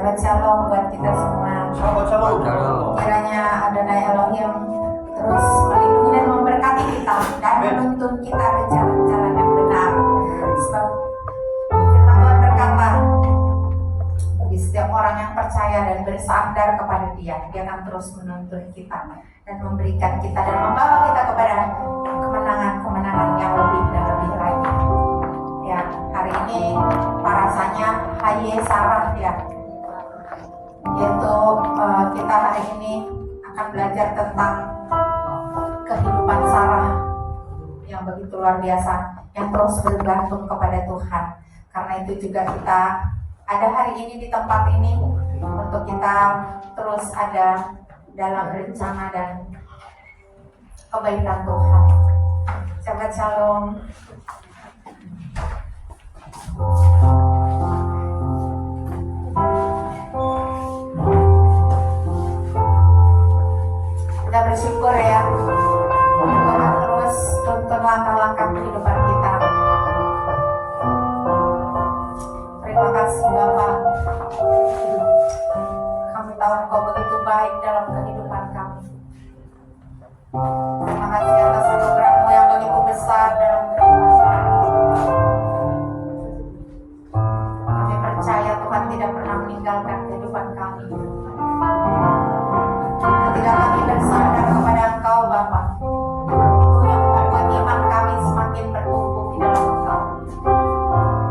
Shabbat Shalom buat kita semua. Shabbat Shalom. Kiranya Adonai Elohim terus melindungi dan memberkati kita dan menuntun kita ke jalan-jalan yang benar. Sebab firman Tuhan berkata, bagi setiap orang yang percaya dan bersandar kepada Dia akan terus menuntun kita dan memberikan kita dan membawa kita kepada kemenangan-kemenangan yang lebih dan lebih lagi. Ya, hari ini parasanya Haye Sarah ya. Yaitu kita hari ini akan belajar tentang kehidupan Sarah yang begitu luar biasa, yang terus bergantung kepada Tuhan. Karena itu juga kita ada hari ini di tempat ini untuk kita terus ada dalam rencana dan kebaikan Tuhan. Shabbat Shalom. Kita bersyukur ya, Tuhan terus tuntun langkah-langkah kehidupan kita. Terima kasih Bapak, kami tahu Engkau begitu baik dalam kehidupan kami. Terima kasih atas anugerah-Mu yang begitu besar dalam kehidupan kami. Kami percaya Tuhan tidak pernah meninggalkan kehidupan kami. Ketika kami bersandar kepada Engkau Bapa, itu yang membuat iman kami semakin bertumbuh di dalam Engkau.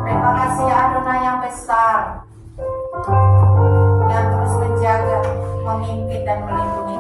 Terima kasih Adonai yang besar, yang terus menjaga, memimpin dan melindungi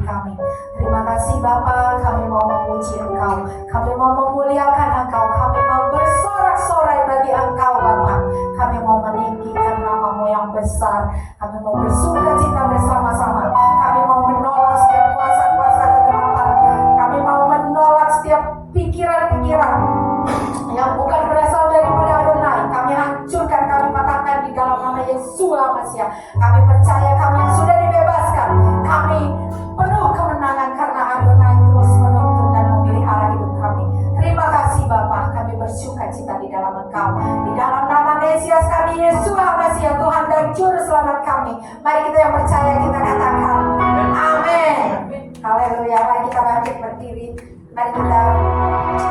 kami. Terima kasih Bapa, kami mau memuji Engkau, kami mau memuliakan Engkau, kami mau bersorak-sorai bagi Engkau Bapa. Kami mau meninggikan nama-Mu yang besar, kami mau bersuka cita bersama-sama, kami mau menolak setiap kuasa-kuasa kegelapan, kami mau menolak setiap pikiran-pikiran yang bukan berasal daripada Adonai. Kami hancurkan, kami patahkan di dalam nama Yesus Masiah. Kami percaya kami yang sudah dibebaskan, kami penuh kemenangan karena Adonai terus menuntun dan memelihara hidup kami. Terima kasih Bapa, kami bersuka cita di dalam Engkau. Di dalam nama Mesias kami, Yesus Masiah, Tuhan dan Juru Selamat kami. Mari kita yang percaya kita katakan amin. Haleluya. Mari kita bangkit berdiri. Mari kita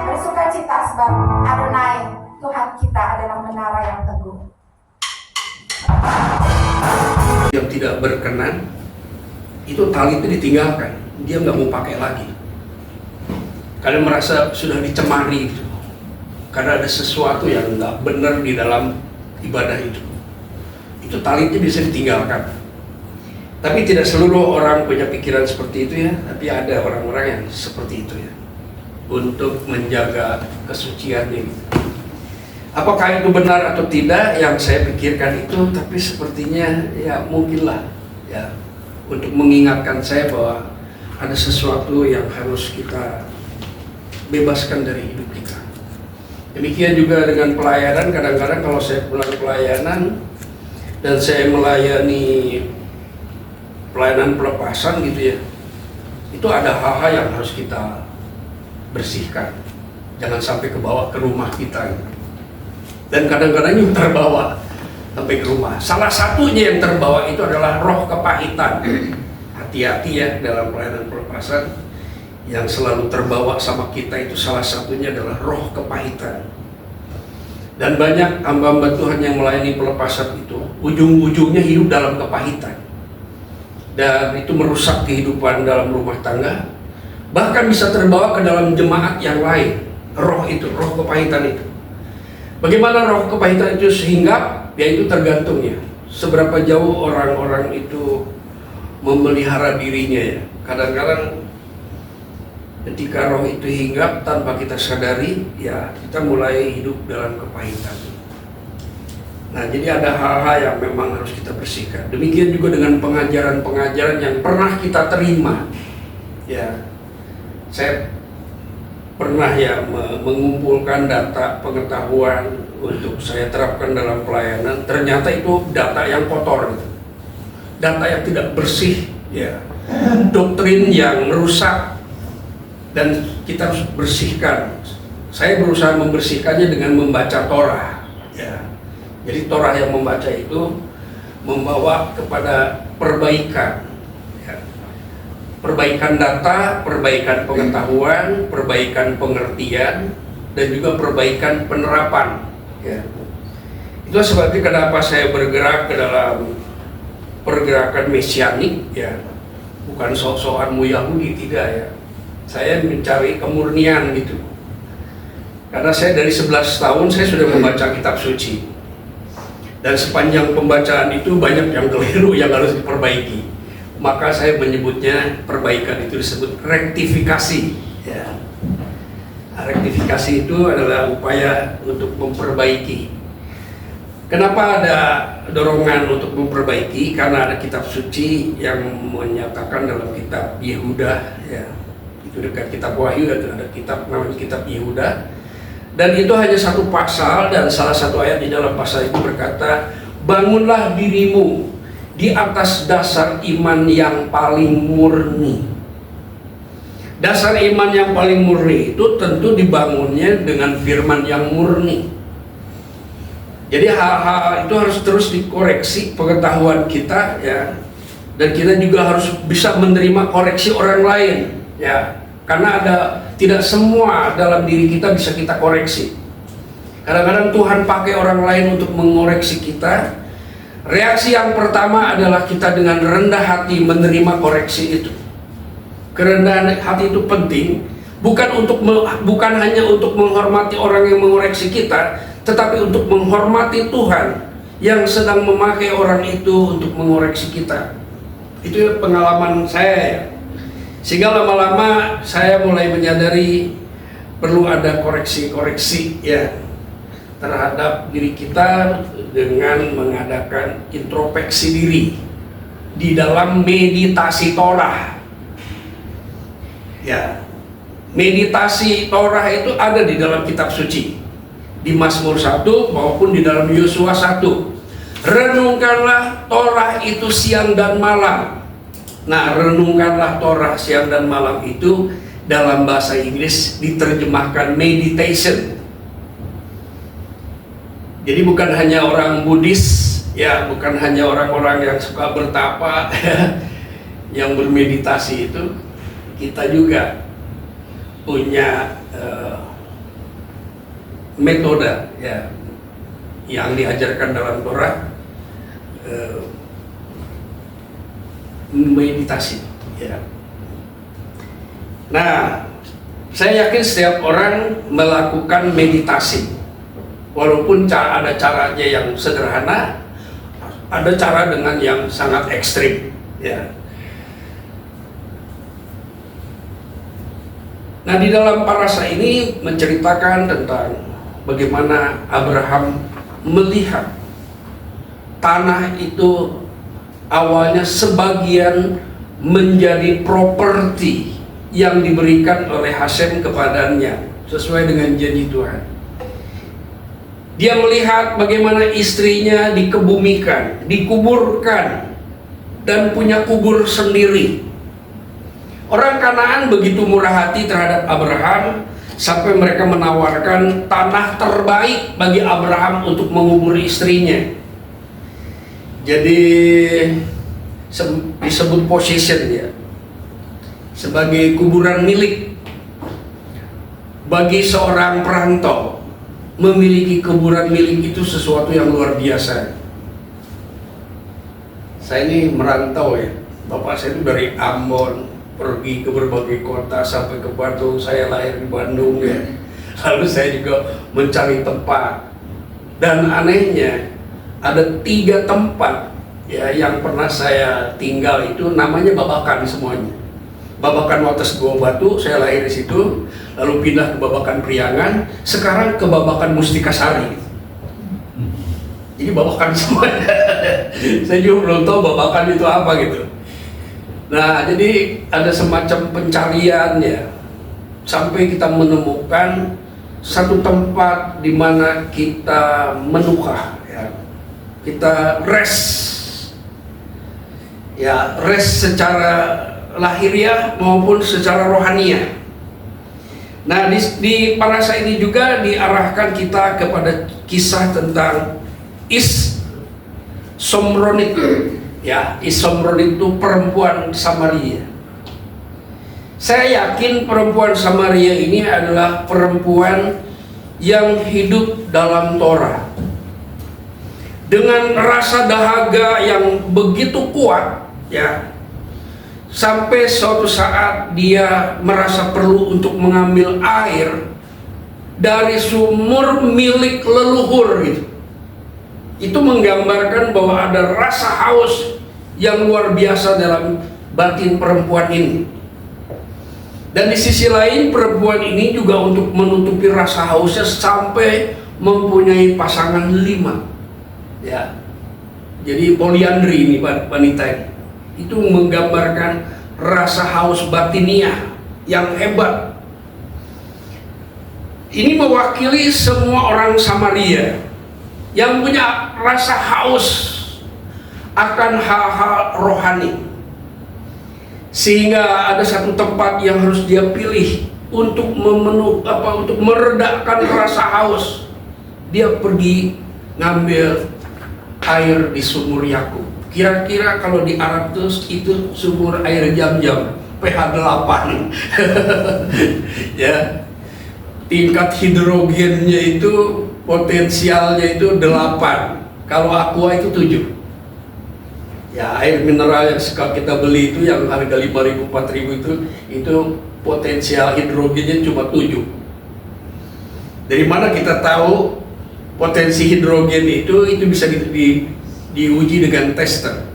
bersuka cita sebab Adonai Tuhan kita adalah menara yang teguh. Yang tidak berkenan itu tali itu ditinggalkan, dia nggak mau pakai lagi karena merasa sudah dicemari gitu. Karena ada sesuatu yang nggak benar di dalam ibadah itu tali itu bisa ditinggalkan. Tapi tidak seluruh orang punya pikiran seperti itu ya, tapi ada orang-orang yang seperti itu ya, untuk menjaga kesuciannya. Apakah itu benar atau tidak yang saya pikirkan itu, tapi sepertinya ya mungkinlah ya, untuk mengingatkan saya bahwa ada sesuatu yang harus kita bebaskan dari hidup kita. Demikian juga dengan pelayanan. Kadang-kadang kalau saya pulang pelayanan dan saya melayani pelayanan pelepasan gitu ya, itu ada hal-hal yang harus kita bersihkan, jangan sampai kebawa ke rumah kita gitu. Dan kadang-kadang juga terbawa sampai ke rumah. Salah satunya yang terbawa itu adalah roh kepahitan. Hati-hati ya dalam pelayanan pelepasan, yang selalu terbawa sama kita itu salah satunya adalah roh kepahitan. Dan banyak hamba-hamba Tuhan yang melayani pelepasan itu ujung-ujungnya hidup dalam kepahitan, dan itu merusak kehidupan dalam rumah tangga, bahkan bisa terbawa ke dalam jemaat yang lain. Roh itu, roh kepahitan itu. Bagaimana roh kepahitan itu sehingga ya itu tergantungnya seberapa jauh orang-orang itu memelihara dirinya ya. Kadang-kadang ketika roh itu hinggap tanpa kita sadari ya, kita mulai hidup dalam kepahitan. Nah, jadi ada hal-hal yang memang harus kita bersihkan. Demikian juga dengan pengajaran-pengajaran yang pernah kita terima ya. Saya pernah ya mengumpulkan data pengetahuan untuk saya terapkan dalam pelayanan. Ternyata itu data yang kotor gitu, data yang tidak bersih ya, doktrin yang merusak, dan kita harus bersihkan. Saya berusaha membersihkannya dengan membaca Torah ya. Jadi Torah yang membaca itu membawa kepada perbaikan. Perbaikan data, perbaikan pengetahuan, perbaikan pengertian, dan juga perbaikan penerapan ya. Itu sebabnya kenapa saya bergerak ke dalam pergerakan mesianik ya, bukan sok-sokan Yahudi, tidak ya. Saya mencari kemurnian gitu, karena saya dari 11 tahun saya sudah membaca kitab suci, dan sepanjang pembacaan itu banyak yang keliru yang harus diperbaiki. Maka saya menyebutnya perbaikan itu disebut rektifikasi ya. Nah, rektifikasi itu adalah upaya untuk memperbaiki. Kenapa ada dorongan untuk memperbaiki? Karena ada kitab suci yang menyatakan dalam kitab Yehuda ya, itu dekat kitab Wahyu, ada kitab namanya kitab Yehuda, dan itu hanya satu pasal, dan salah satu ayat di dalam pasal itu berkata, bangunlah dirimu di atas dasar iman yang paling murni. Dasar iman yang paling murni itu tentu dibangunnya dengan firman yang murni. Jadi hal-hal itu harus terus dikoreksi pengetahuan kita ya, dan kita juga harus bisa menerima koreksi orang lain ya, karena tidak semua dalam diri kita bisa kita koreksi. Kadang-kadang Tuhan pakai orang lain untuk mengoreksi kita. Reaksi yang pertama adalah kita dengan rendah hati menerima koreksi itu. Kerendahan hati itu penting, bukan hanya untuk menghormati orang yang mengoreksi kita, tetapi untuk menghormati Tuhan yang sedang memakai orang itu untuk mengoreksi kita. Itu pengalaman saya. Sehingga lama-lama saya mulai menyadari perlu ada koreksi-koreksi ya terhadap diri kita dengan mengadakan introspeksi diri di dalam meditasi Torah. Ya, meditasi Torah itu ada di dalam kitab suci, di Mazmur 1 maupun di dalam Yosua 1. Renungkanlah Torah itu siang dan malam. Nah, renungkanlah Torah siang dan malam itu dalam bahasa Inggris diterjemahkan meditation. Jadi bukan hanya orang Buddhis, ya, bukan hanya orang-orang yang suka bertapa yang bermeditasi itu. Kita juga punya metode ya yang diajarkan dalam Torah, meditasi ya. Nah, saya yakin setiap orang melakukan meditasi, walaupun ada caranya yang sederhana, ada cara dengan yang sangat ekstrim ya. Nah, di dalam parasa ini menceritakan tentang bagaimana Abraham melihat tanah itu awalnya sebagian menjadi properti yang diberikan oleh Hashem kepadanya sesuai dengan janji Tuhan. Dia melihat bagaimana istrinya dikebumikan, dikuburkan, dan punya kubur sendiri. Orang Kanaan begitu murah hati terhadap Abraham sampai mereka menawarkan tanah terbaik bagi Abraham untuk mengubur istrinya. Jadi disebut possession ya, sebagai kuburan milik. Bagi seorang perantau, memiliki kuburan milik itu sesuatu yang luar biasa. Saya ini merantau ya, bapak saya itu dari Ambon pergi ke berbagai kota sampai ke Bandung. Saya lahir di Bandung ya. Lalu saya juga mencari tempat, dan anehnya ada 3 tempat ya yang pernah saya tinggal itu namanya Babakan semuanya. Babakan Wates Gua Batu, saya lahir di situ, lalu pindah ke Babakan Priangan, sekarang ke Babakan Mustikasari. Jadi Babakan semuanya. Saya juga belum tahu Babakan itu apa gitu. Nah, jadi ada semacam pencarian ya, sampai kita menemukan satu tempat di mana kita menukah ya. Kita rest secara lahiriah maupun secara rohaniah. Nah, di parasa ini juga diarahkan kita kepada kisah tentang Somronit. Ya, Somronit itu perempuan Samaria. Saya yakin perempuan Samaria ini adalah perempuan yang hidup dalam Torah dengan rasa dahaga yang begitu kuat ya, sampai suatu saat dia merasa perlu untuk mengambil air dari sumur milik leluhur gitu. Itu menggambarkan bahwa ada rasa haus yang luar biasa dalam batin perempuan ini. Dan di sisi lain perempuan ini juga untuk menutupi rasa hausnya sampai mempunyai pasangan 5 ya. Jadi poliandri ini wanita ini. Itu menggambarkan rasa haus batiniah yang hebat. Ini mewakili semua orang Samaria yang punya rasa haus akan hal-hal rohani, sehingga ada satu tempat yang harus dia pilih untuk untuk meredakan rasa haus. Dia pergi ngambil air di sumur Yakub. Kira-kira kalau di Arab itu sumur air Jam-Jam pH 8 ya, tingkat hidrogennya itu potensialnya itu 8, kalau aqua itu 7 ya. Air mineral yang suka kita beli itu yang harga 5.000 4.000 itu potensial hidrogennya cuma 7. Dari mana kita tahu potensi hidrogen itu bisa diuji dengan tester.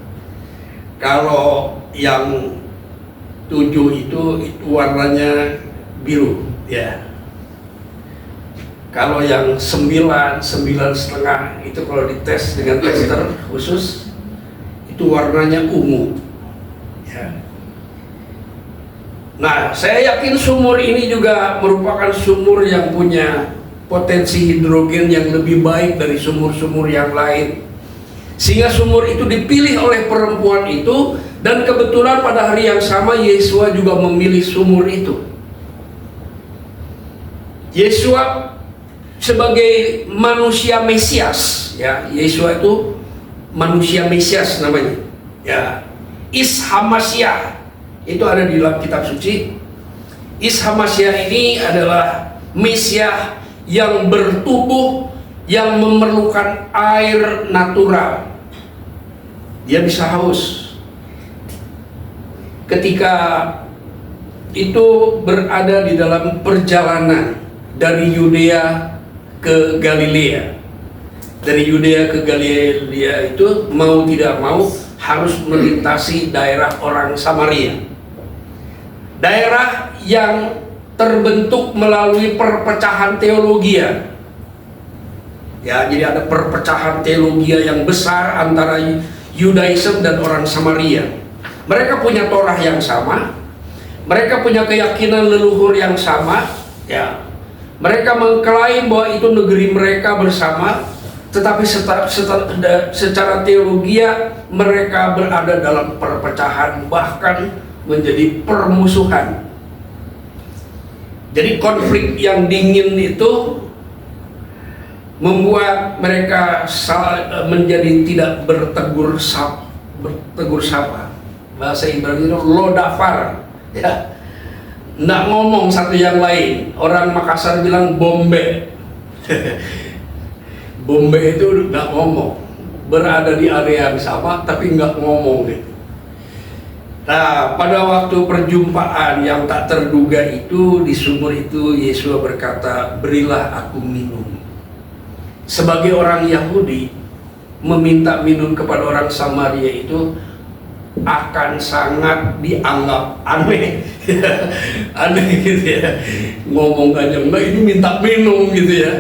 Kalau yang 7 itu warnanya biru ya. Kalau yang 9, 9,5 itu kalau dites dengan tester khusus itu warnanya ungu ya. Nah, saya yakin sumur ini juga merupakan sumur yang punya potensi hidrogen yang lebih baik dari sumur-sumur yang lain. Sehingga sumur itu dipilih oleh perempuan itu, dan kebetulan pada hari yang sama Yesua juga memilih sumur itu. Yesua sebagai manusia Mesias, ya, Yesua itu manusia Mesias namanya, ya. Ishak Masiah itu ada di dalam kitab suci. Ishak Masiah ini adalah Mesias yang bertubuh, yang memerlukan air natural. Dia bisa haus. Ketika itu berada di dalam perjalanan dari Yudea ke Galilea. Dari Yudea ke Galilea itu mau tidak mau harus melintasi daerah orang Samaria. Daerah yang terbentuk melalui perpecahan teologi. Ya, jadi ada perpecahan teologi yang besar antara Yudaism dan orang Samaria. Mereka punya Torah yang sama, mereka punya keyakinan leluhur yang sama, ya. Mereka mengklaim bahwa itu negeri mereka bersama, tetapi secara teologi mereka berada dalam perpecahan, bahkan menjadi permusuhan. Jadi konflik yang dingin itu membuat mereka menjadi tidak bertegur sapa. Bahasa Ibrani itu lodafar, ya. Nggak ngomong satu yang lain. Orang Makassar bilang bombe. Bombe itu nggak ngomong, berada di area yang sama tapi nggak ngomong gitu. Nah, pada waktu perjumpaan yang tak terduga itu di sumur itu, Yesus berkata, "Berilah aku minum." Sebagai orang Yahudi, meminta minum kepada orang Samaria itu akan sangat dianggap aneh. Aneh gitu ya, ngomong aja enggak, ini minta minum gitu ya.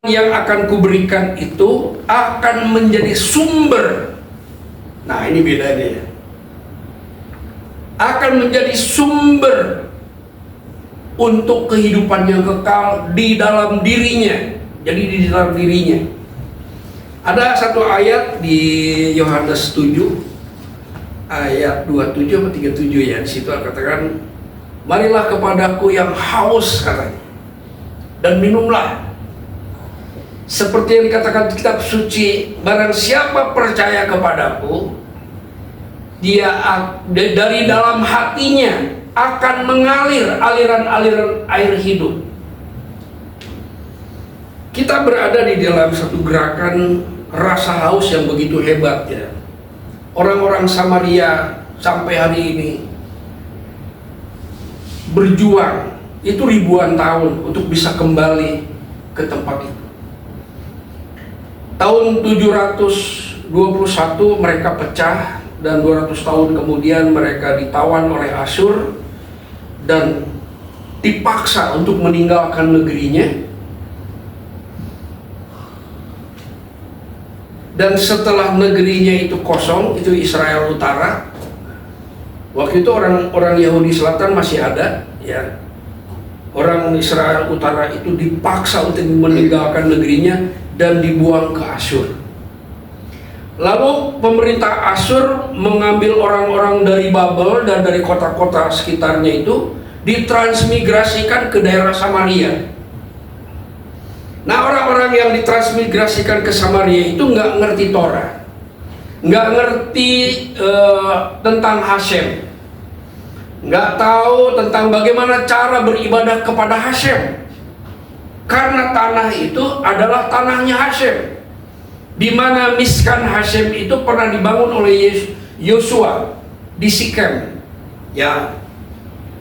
yang akan kuberikan itu akan menjadi sumber. Nah, ini bedanya ya. Akan menjadi sumber untuk kehidupan yang kekal di dalam dirinya. Jadi di dalam dirinya. Ada satu ayat di Yohanes 7 ayat 27 atau 37 ya. Di situ katakan, marilah kepadaku yang haus, katanya, dan minumlah. Seperti yang dikatakan di kitab suci, barang siapa percaya kepadaku, dia dari dalam hatinya akan mengalir aliran-aliran air hidup. Kita berada di dalam satu gerakan rasa haus yang begitu hebat ya. Orang-orang Samaria sampai hari ini berjuang itu ribuan tahun untuk bisa kembali ke tempat itu. Tahun 721 mereka pecah, dan 200 tahun kemudian mereka ditawan oleh Asyur dan dipaksa untuk meninggalkan negerinya. Dan setelah negerinya itu kosong, itu Israel Utara. Waktu itu orang Yahudi Selatan masih ada, ya. Orang Israel Utara itu dipaksa untuk meninggalkan negerinya dan dibuang ke Asyur. Lalu pemerintah Asyur mengambil orang-orang dari Babel dan dari kota-kota sekitarnya itu, ditransmigrasikan ke daerah Samaria. Nah, orang-orang yang ditransmigrasikan ke Samaria itu nggak ngerti Torah, nggak ngerti tentang Hashem, nggak tahu tentang bagaimana cara beribadah kepada Hashem, karena tanah itu adalah tanahnya Hashem, di mana Miskan Hashem itu pernah dibangun oleh Yosua di Sikem, ya.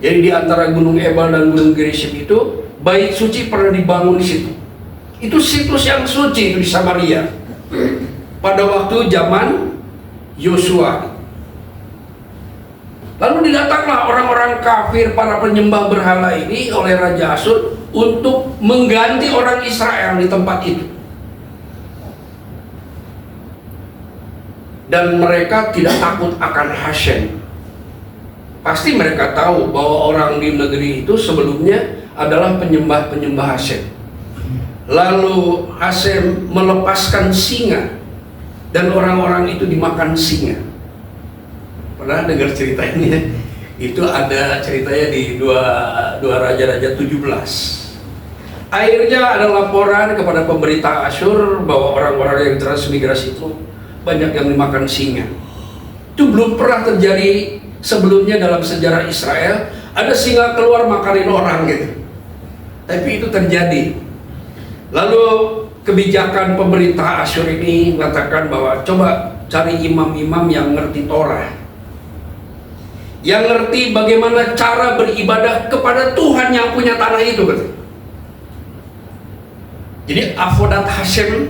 Jadi di antara Gunung Ebal dan Gunung Gerizim itu bait suci pernah dibangun di situ. Itu situs yang suci itu di Samaria pada waktu zaman Yosua. Lalu didatanglah orang-orang kafir, para penyembah berhala ini oleh Raja Asyur untuk mengganti orang Israel di tempat itu. Dan mereka tidak takut akan Hashem. Pasti mereka tahu bahwa orang di negeri itu sebelumnya adalah penyembah-penyembah Hashem. Lalu Hashem melepaskan singa, dan orang-orang itu dimakan singa. Pernah dengar cerita ini ya? Itu ada ceritanya di dua Raja-Raja 17. Akhirnya ada laporan kepada pemerintah Asyur bahwa orang-orang yang transmigrasi itu banyak yang dimakan singa. Itu belum pernah terjadi sebelumnya dalam sejarah Israel, ada singa keluar makanin orang gitu. Tapi itu terjadi. Lalu kebijakan pemerintah Asyur ini mengatakan bahwa coba cari imam-imam yang ngerti Torah, yang ngerti bagaimana cara beribadah kepada Tuhan yang punya tanah itu, gitu. Jadi Avodat Hashem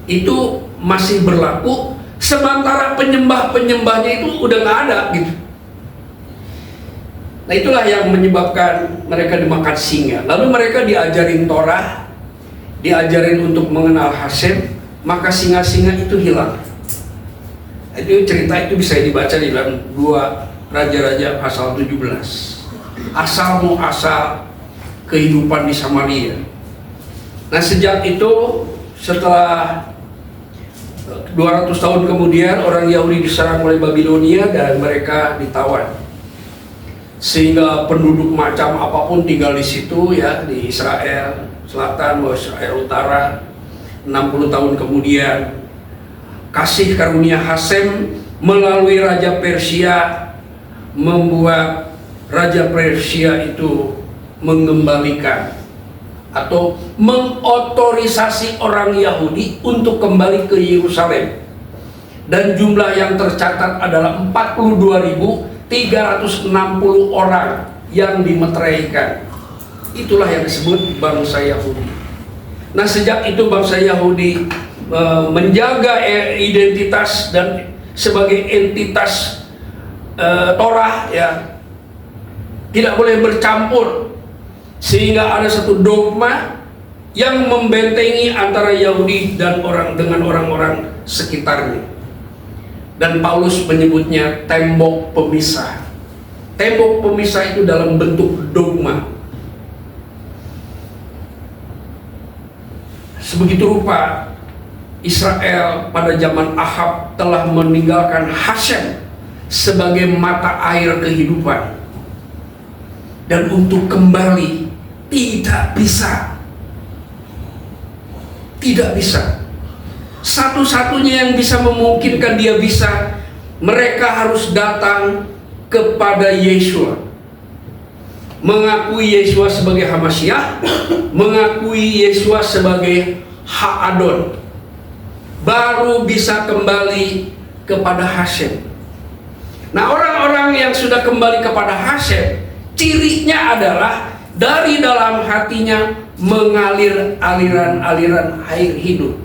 itu masih berlaku, sementara penyembah-penyembahnya itu udah nggak ada gitu. Nah, itulah yang menyebabkan mereka dimakan singa. Lalu mereka diajarin Torah, diajarin untuk mengenal Hashem, maka singa-singa itu hilang. Itu cerita itu bisa dibaca di dalam 2 Raja-Raja pasal 17. Asal muasal kehidupan di Samaria. Nah, sejak itu, setelah 200 tahun kemudian, orang Yahudi diserang oleh Babilonia dan mereka ditawan. Sehingga penduduk macam apapun tinggal di situ ya, di Israel Selatan maupun Israel Utara. 60 tahun kemudian, kasih karunia Hashem melalui Raja Persia membuat Raja Persia itu mengembalikan atau mengotorisasi orang Yahudi untuk kembali ke Yerusalem. Dan jumlah yang tercatat adalah 42.360 orang yang dimeteraikan. Itulah yang disebut bangsa Yahudi. Nah, sejak itu bangsa Yahudi menjaga identitas dan sebagai entitas Torah ya, tidak boleh bercampur, sehingga ada satu dogma yang membentengi antara Yahudi dan orang-orang sekitarnya. Dan Paulus menyebutnya tembok pemisah. Tembok pemisah itu dalam bentuk dogma. Sebegitu rupa Israel pada zaman Ahab telah meninggalkan Hashem sebagai mata air kehidupan, dan untuk kembali tidak bisa. Tidak bisa. Satu-satunya yang bisa memungkinkan dia bisa, mereka harus datang kepada Yeshua, mengakui Yeshua sebagai Hamasyah, mengakui Yeshua sebagai Ha-Adon, baru bisa kembali kepada Hashem. Nah, orang-orang yang sudah kembali kepada Hashem, cirinya adalah dari dalam hatinya mengalir aliran-aliran air hidup.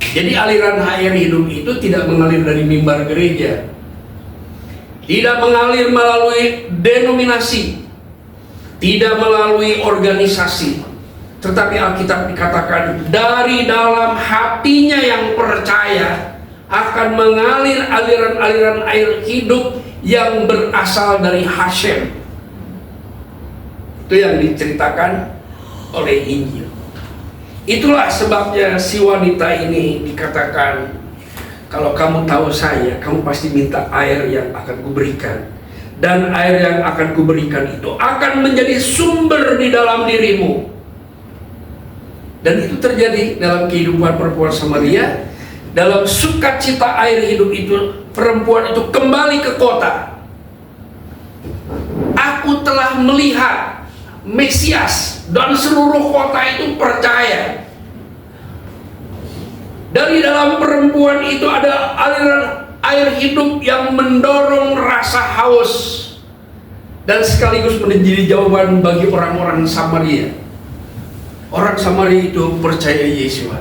Jadi aliran air hidup itu tidak mengalir dari mimbar gereja, tidak mengalir melalui denominasi, tidak melalui organisasi, tetapi Alkitab dikatakan dari dalam hatinya yang percaya akan mengalir aliran-aliran air hidup yang berasal dari Hashem. Itu yang diceritakan oleh Injil. Itulah sebabnya si wanita ini dikatakan, kalau kamu tahu saya, kamu pasti minta air yang akan kuberikan, dan air yang akan kuberikan itu akan menjadi sumber di dalam dirimu. Dan itu terjadi dalam kehidupan perempuan Samaria. Dalam sukacita air hidup itu, perempuan itu kembali ke kota. Aku telah melihat Mesias, dan seluruh kota itu percaya. Dari dalam perempuan itu ada aliran air hidup yang mendorong rasa haus, dan sekaligus menjadi jawaban bagi orang-orang Samaria. Orang Samaria itu percaya Yeshua.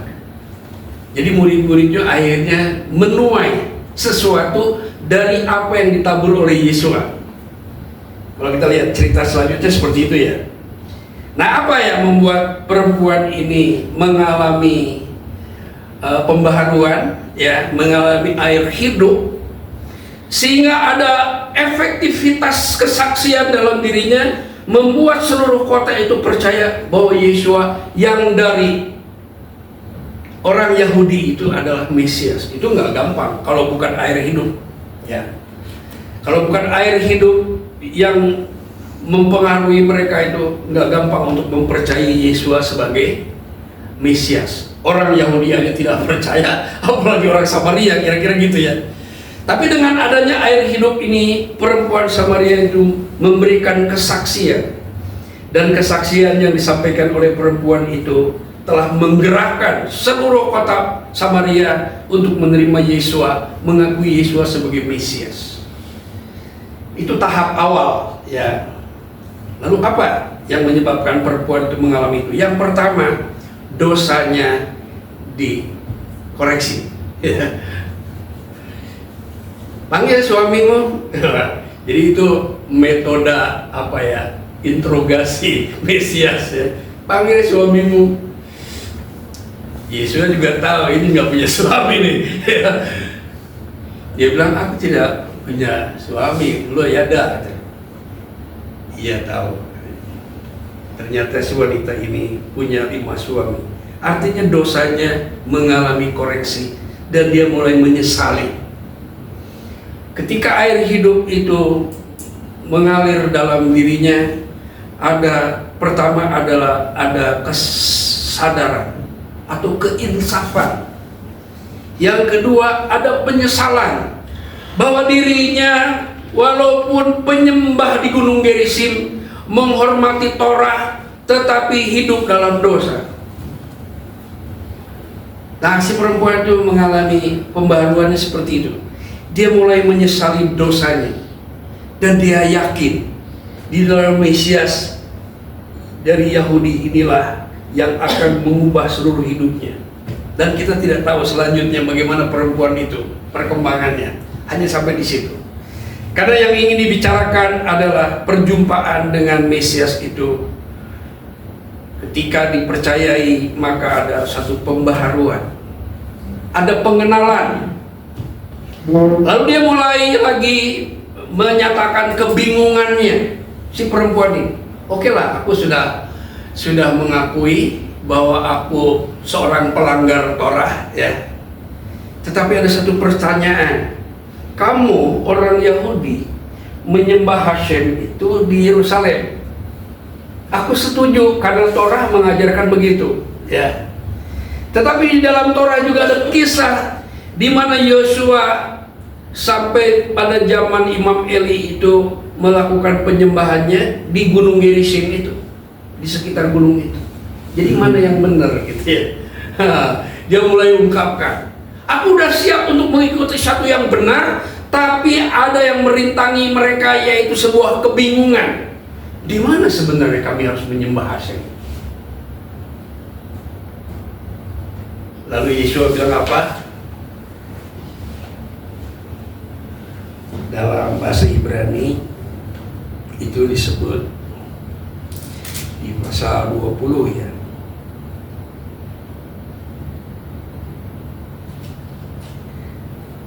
Jadi murid-muridnya akhirnya menuai sesuatu dari apa yang ditabur oleh Yeshua. Kalau kita lihat cerita selanjutnya seperti itu ya. Nah, apa yang membuat perempuan ini mengalami pembaharuan, ya, mengalami air hidup, sehingga ada efektivitas kesaksian dalam dirinya, membuat seluruh kota itu percaya bahwa Yeshua yang dari orang Yahudi itu adalah Mesias. Itu nggak gampang kalau bukan air hidup, ya. Kalau bukan air hidup yang mempengaruhi mereka, itu nggak gampang untuk mempercayai Yeshua sebagai Mesias. Orang Yahudi aja tidak percaya, apalagi orang Samaria, kira-kira gitu ya. Tapi dengan adanya air hidup ini, perempuan Samaria itu memberikan kesaksian, dan kesaksian yang disampaikan oleh perempuan itu telah menggerakkan seluruh kota Samaria untuk menerima Yeshua, mengakui Yeshua sebagai Mesias. Itu tahap awal, ya. Lalu apa yang menyebabkan perempuan itu mengalami itu? Yang pertama, dosanya dikoreksi. Panggil suamimu. Jadi itu metode apa ya? Interogasi Mesias ya. Panggil suamimu. Yesus juga tahu ini nggak punya suami nih. Dia bilang, aku tidak punya suami. Lu ya ada. Iya tahu. Ternyata si wanita ini punya 5 suami. Artinya dosanya mengalami koreksi, dan dia mulai menyesali. Ketika air hidup itu mengalir dalam dirinya, pertama adalah ada kesadaran atau keinsafan. Yang kedua ada penyesalan bahwa dirinya walaupun penyembah di Gunung Gerizim, menghormati Torah, tetapi hidup dalam dosa. Nah, si perempuan itu mengalami pembaharuannya seperti itu. Dia mulai menyesali dosanya, dan dia yakin di dalam Mesias dari Yahudi inilah yang akan mengubah seluruh hidupnya. Dan kita tidak tahu selanjutnya bagaimana perempuan itu perkembangannya, hanya sampai di situ. Karena yang ingin dibicarakan adalah perjumpaan dengan Mesias itu Ketika dipercayai, maka ada satu pembaharuan, ada pengenalan. Lalu dia mulai lagi menyatakan kebingungannya, si perempuan ini. Oke lah, aku sudah mengakui bahwa aku seorang pelanggar Torah, ya. Tetapi ada satu pertanyaan. Kamu orang Yahudi menyembah Hashem itu di Yerusalem. Aku setuju karena Torah mengajarkan begitu, ya. Tetapi di dalam Torah juga ada kisah di mana Yosua sampai pada zaman Imam Eli itu melakukan penyembahannya di Gunung Gerizim itu, di sekitar gunung itu. Jadi mana yang benar gitu ya? Dia mulai ungkapkan, aku udah siap untuk mengikuti satu yang benar, tapi ada yang merintangi mereka, yaitu sebuah kebingungan. Di mana sebenarnya kami harus menyembah Hashem? Lalu Yeshua bilang apa? Dalam bahasa Ibrani itu disebut di pasal 20, ya.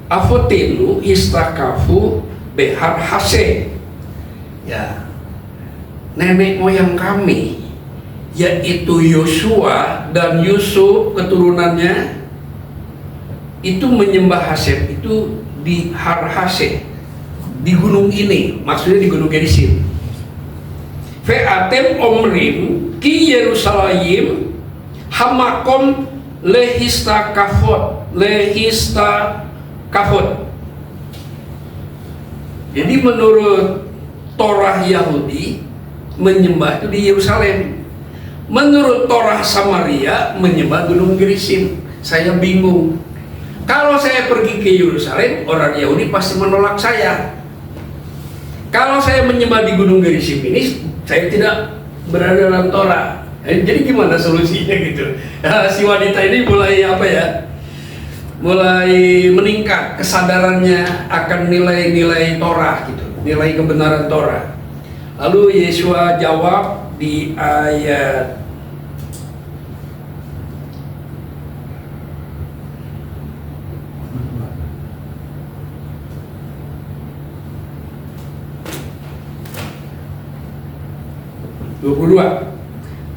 Afotenu istakafu behar hase, ya, nenek moyang kami, yaitu Yosua dan Yusuf keturunannya, itu menyembah Hashem itu di Har Hase, di gunung ini, maksudnya di Gunung Gerizim. Ve'atem omrim ki Yerusalem hamakom lehista kafot. Jadi menurut Torah Yahudi, menyembah itu di Yerusalem. Menurut Torah Samaria, menyembah Gunung Gerizim. Saya bingung. Kalau saya pergi ke Yerusalem, orang Yahudi pasti menolak saya. Kalau saya menyembah di Gunung Gerizim ini, saya tidak berada dalam Torah. Jadi gimana solusinya gitu? Nah, si wanita ini mulai apa ya? Mulai meningkat kesadarannya akan nilai-nilai Torah gitu, nilai kebenaran Torah. Lalu Yeshua jawab di ayat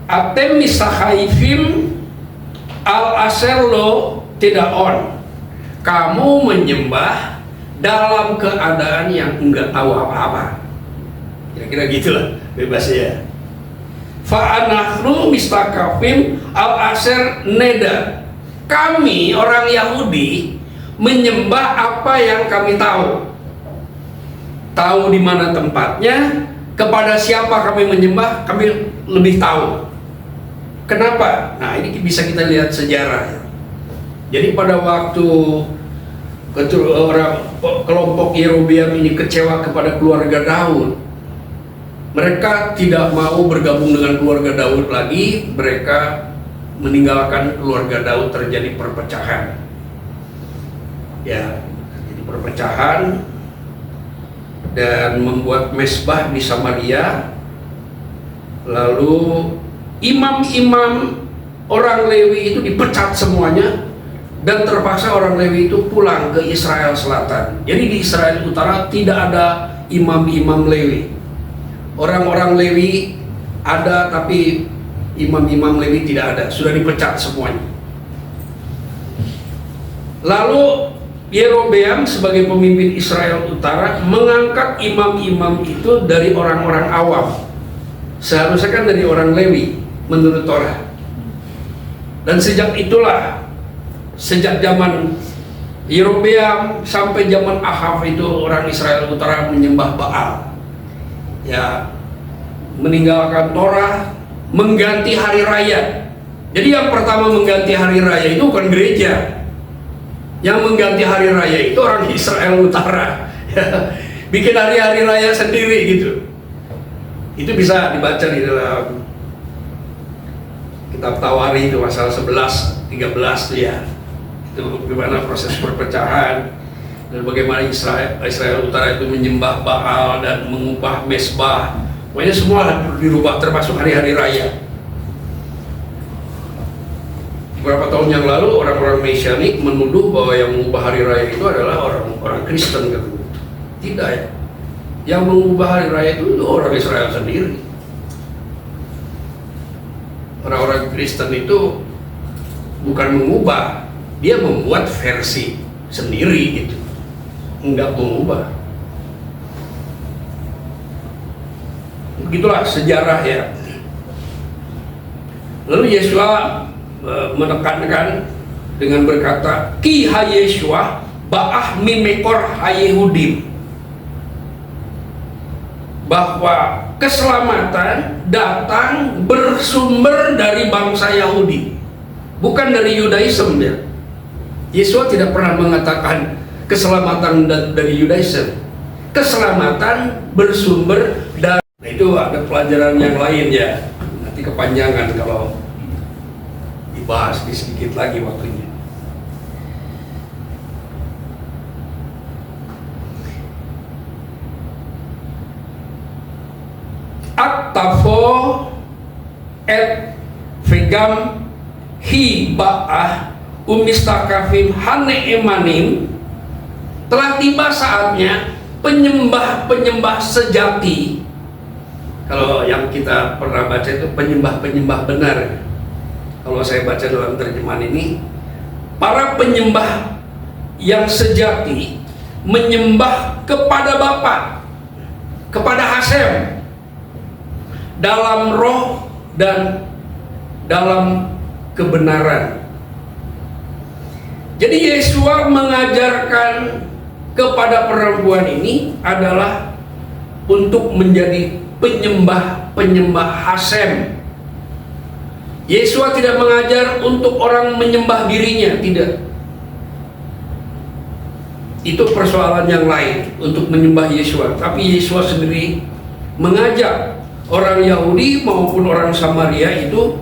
Atem misahaifim al-aserlo tidak on. Kamu menyembah dalam keadaan yang enggak tahu apa-apa. Kira-kira gitulah bebasnya. Fa'anahnu mistakafim al-aser neda. Kami orang Yahudi menyembah apa yang kami tahu. Tahu di mana tempatnya, kepada siapa kami menyembah, kami lebih tahu. Kenapa? Nah, ini bisa kita lihat sejarah. Jadi pada waktu kelompok Yerobeam ini kecewa kepada keluarga Daud, mereka tidak mau bergabung dengan keluarga Daud lagi. Mereka meninggalkan keluarga Daud, terjadi perpecahan. Ya, jadi perpecahan dan membuat mesbah di Samaria. Lalu imam-imam orang Lewi itu dipecat semuanya, dan terpaksa orang Lewi itu pulang ke Israel Selatan. Jadi di Israel Utara tidak ada imam-imam Lewi. Orang-orang Lewi ada, tapi imam-imam Lewi tidak ada, sudah dipecat semuanya. Lalu Yerobeam sebagai pemimpin Israel Utara mengangkat imam-imam itu dari orang-orang awam. Seharusnya kan dari orang Lewi menurut Torah. Dan sejak itulah, sejak zaman Yerobeam sampai zaman Ahab itu orang Israel Utara menyembah Baal. Ya, meninggalkan Torah, mengganti hari raya. Jadi yang pertama mengganti hari raya itu bukan gereja. Yang mengganti hari raya itu orang Israel Utara, ya, bikin hari-hari raya sendiri gitu. Itu bisa dibaca di dalam kitab Tawari itu pasal 11, 13 tuh ya. Itu bagaimana proses perpecahan dan bagaimana Israel Utara itu menyembah Baal dan mengubah mesbah. Pokoknya semua dirubah termasuk hari-hari raya. Beberapa tahun yang lalu orang-orang Mesianik menuduh bahwa yang mengubah hari raya itu adalah orang-orang Kristen katanya. Tidak ya. Yang mengubah hari raya itu orang Israel sendiri. Orang-orang Kristen itu bukan mengubah, dia membuat versi sendiri gitu. Enggak mengubah. Begitulah sejarah ya. Lalu Yesua menekankan dengan berkata, Ki ha Yesua ba'ah mimekor ha Yehudim, bahwa keselamatan datang bersumber dari bangsa Yahudi, bukan dari Yudaism ya. Yesua tidak pernah mengatakan keselamatan dari Yudaism. Keselamatan bersumber dari, nah, itu ada pelajaran yang lain ya. Nanti kepanjangan kalau dibahas di sedikit lagi waktunya. Aktafo et vegam hi ba'ah umistakafim hane emanim, telah tiba saatnya penyembah-penyembah sejati. Kalau yang kita pernah baca itu penyembah-penyembah benar. Kalau saya baca dalam terjemahan ini, para penyembah yang sejati menyembah kepada Bapa, kepada Hasem, dalam roh dan dalam kebenaran. Jadi Yesua mengajarkan kepada perempuan ini adalah untuk menjadi penyembah-penyembah Hasem. Yesua tidak mengajar untuk orang menyembah dirinya, tidak. Itu persoalan yang lain untuk menyembah Yesua. Tapi Yesua sendiri mengajak orang Yahudi maupun orang Samaria itu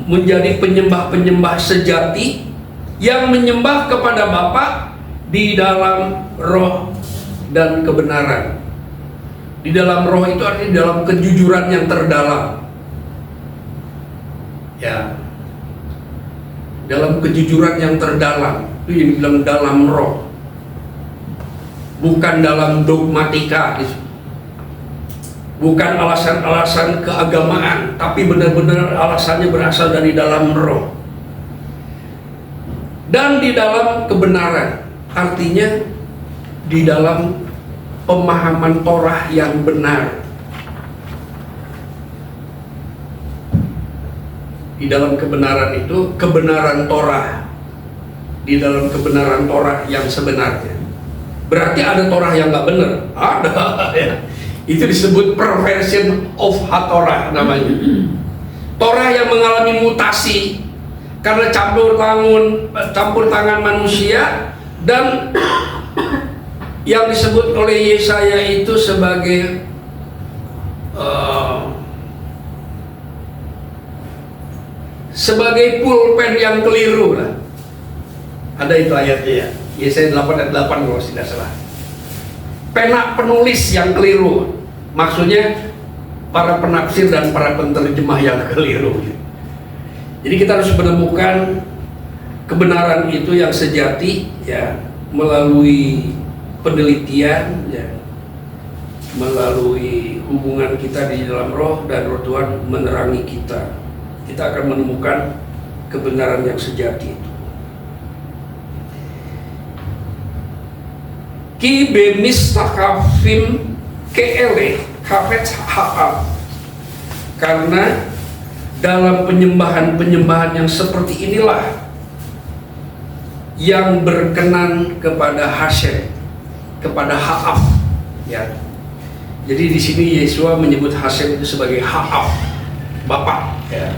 menjadi penyembah-penyembah sejati yang menyembah kepada Bapa di dalam roh dan kebenaran. Di dalam roh itu artinya dalam kejujuran yang terdalam. Ya, dalam kejujuran yang terdalam, itu yang dibilang dalam roh, bukan dalam dogmatika, bukan alasan-alasan keagamaan, tapi benar-benar alasannya berasal dari dalam roh dan di dalam kebenaran, artinya di dalam pemahaman Torah yang benar. Di dalam kebenaran itu, kebenaran Torah, di dalam kebenaran Torah yang sebenarnya. Berarti ada Torah yang nggak benar? Ada ya. Itu disebut perversion of ha-Torah namanya. Torah yang mengalami mutasi karena campur tangan manusia, dan yang disebut oleh Yesaya itu sebagai sebagai pulpen yang keliru lah. Ada itu ayatnya ya, Yesaya 8 ayat 8 kalau tidak salah. Pena penulis yang keliru, maksudnya para penafsir dan para penterjemah yang keliru. Jadi kita harus menemukan kebenaran itu yang sejati ya, melalui penelitian ya, melalui hubungan kita di dalam roh, dan roh Tuhan menerangi kita. Kita akan menemukan kebenaran yang sejati itu. Ki bemis takafim keele kafet haab, karena dalam penyembahan-penyembahan yang seperti inilah yang berkenan kepada Hashem, kepada Haaf ya. Jadi di sini Yesua menyebut Hashem itu sebagai Haaf, Bapa ya.